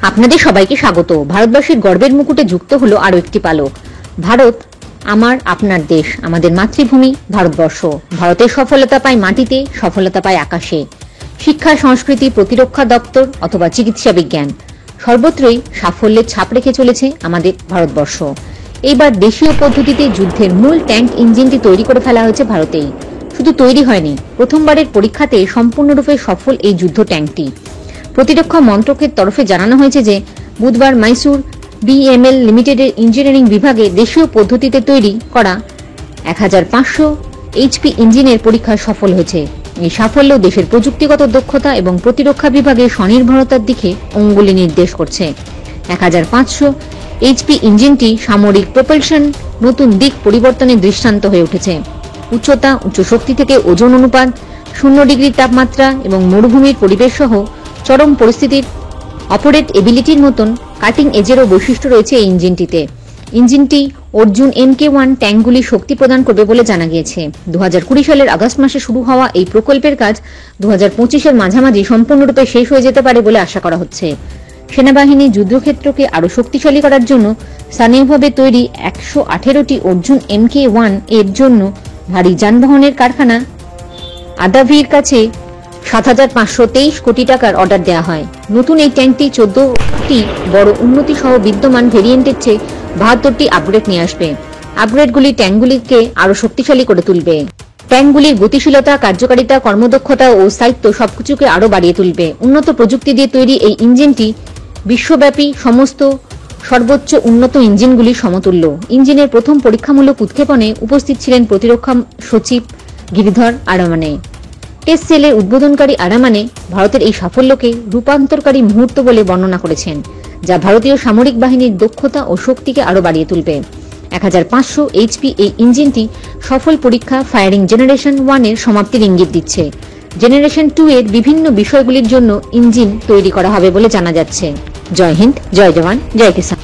আপনাদের সবাইকে স্বাগত। ভারতবাসীর গর্বের মুকুটে যুক্ত হলো আরো একটি পালক। ভারত আমার আপনার দেশ, আমাদের মাতৃভূমি ভারতবর্ষ। ভারতের সফলতা পায় মাটিতে, সফলতা পায় আকাশে। শিক্ষা, সংস্কৃতি, প্রতিরক্ষা দপ্তর অথবা চিকিৎসা বিজ্ঞান, সর্বত্রই সাফল্যের ছাপ রেখে চলেছে আমাদের ভারতবর্ষ। এইবার দেশীয় পদ্ধতিতে যুদ্ধের মূল ট্যাঙ্ক ইঞ্জিনটি তৈরি করে ফেলা হয়েছে ভারতেই। শুধু তৈরি হয়নি, প্রথমবারের পরীক্ষাতে সম্পূর্ণরূপে সফল এই যুদ্ধ ট্যাঙ্কটি। প্রতিরক্ষা মন্ত্রকের তরফে জানানো হয়েছে যে বুধবার মাইসুর বিএমএল লিমিটেডের ইঞ্জিনিয়ারিং বিভাগে দেশীয় পদ্ধতিতে তৈরি করা 1500 এইচপি ইঞ্জিনের পরীক্ষা সফল হয়েছে। এই সাফল্য দেশের প্রযুক্তিগত দক্ষতা এবং প্রতিরক্ষা বিভাগের স্বনির্ভরতার দিকে অঙ্গুলি নির্দেশ করছে। 1500 এইচপি ইঞ্জিনটি সামরিক প্রোপালশন নতুন দিক পরিবর্তনের দৃষ্টান্ত হয়ে উঠেছে। উচ্চতা, উচ্চ শক্তি থেকে ওজন অনুপাত, 0 ডিগ্রি তাপমাত্রা এবং মরুভূমির পরিবেশ সহ চরম পরিস্থিতির অপারেট এবিলিটির মতন কাটিং এজেরও বৈশিষ্ট্য রয়েছে এই ইঞ্জিনটিতে। ইঞ্জিনটি অর্জুন MK1 ট্যাঙ্কগুলি শক্তি প্রদান করবে বলে জানা গিয়েছে। 2020 সালের আগস্ট মাসে শুরু হওয়া এই প্রকল্পের কাজ 2025-এর মাঝামাঝি সম্পূর্ণরূপে শেষ হয়ে যেতে পারে বলে আশা করা হচ্ছে। সেনাবাহিনী যুদ্ধক্ষেত্রকে আরও শক্তিশালী করার জন্য স্থানীয়ভাবে তৈরি 118টি অর্জুন MK1 এর জন্য ভারী যানবাহনের কারখানা আদাভির কাছে 7,523 কোটি টাকার অর্ডার দেওয়া হয়। নতুন এই ট্যাঙ্কটি 14টি বড় উন্নতি সহ বিদ্যমান ভেরিয়েন্টের চেয়ে 72টি আপগ্রেড নিয়ে আসবে। আপগ্রেডগুলি ট্যাঙ্কগুলিকে আরও শক্তিশালী করে তুলবে। ট্যাঙ্কগুলির গতিশীলতা, কার্যকারিতা, কর্মদক্ষতা ও স্থায়িত্ব সবকিছুকে আরও বাড়িয়ে তুলবে। উন্নত প্রযুক্তি দিয়ে তৈরি এই ইঞ্জিনটি বিশ্বব্যাপী সমস্ত সর্বোচ্চ উন্নত ইঞ্জিনগুলির সমতুল্য। ইঞ্জিনের প্রথম পরীক্ষামূলক উৎক্ষেপণে উপস্থিত ছিলেন প্রতিরক্ষা সচিব গিরিধর আরামানে। টেস্ট সেলের উদ্বোধনকারী আরামানে ভারতের এই সাফল্যকে রূপান্তরকারী মুহূর্ত বলে বর্ণনা করেছেন, যা ভারতীয় সামরিক বাহিনীর দক্ষতা ও শক্তিকে আরও বাড়িয়ে তুলবে। 1500 এইচপি এই ইঞ্জিনটি সফল পরীক্ষা ফায়ারিং জেনারেশন 1 এর সমাপ্তির ইঙ্গিত দিচ্ছে। জেনারেশন 2 এর বিভিন্ন বিষয়গুলির জন্য ইঞ্জিন তৈরি করা হবে বলে জানা যাচ্ছে। জয় হিন্দ, জয় জওয়ান, জয় কিষান।